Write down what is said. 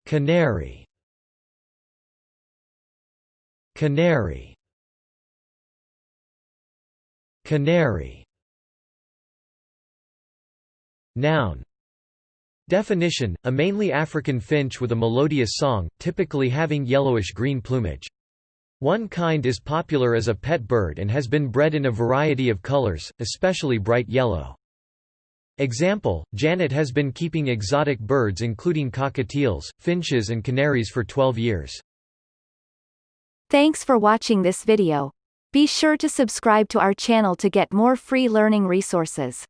canary, canary, canary. Noun. Definition: a mainly African finch with a melodious song, typically having yellowish-green plumage. One kind is popular as a pet bird and has been bred in a variety of colors, especially bright yellow. Example: Janet has been keeping exotic birds including cockatiels, finches and canaries for 12 years. Thanks for watching this video. Be sure to subscribe to our channel to get more free learning resources.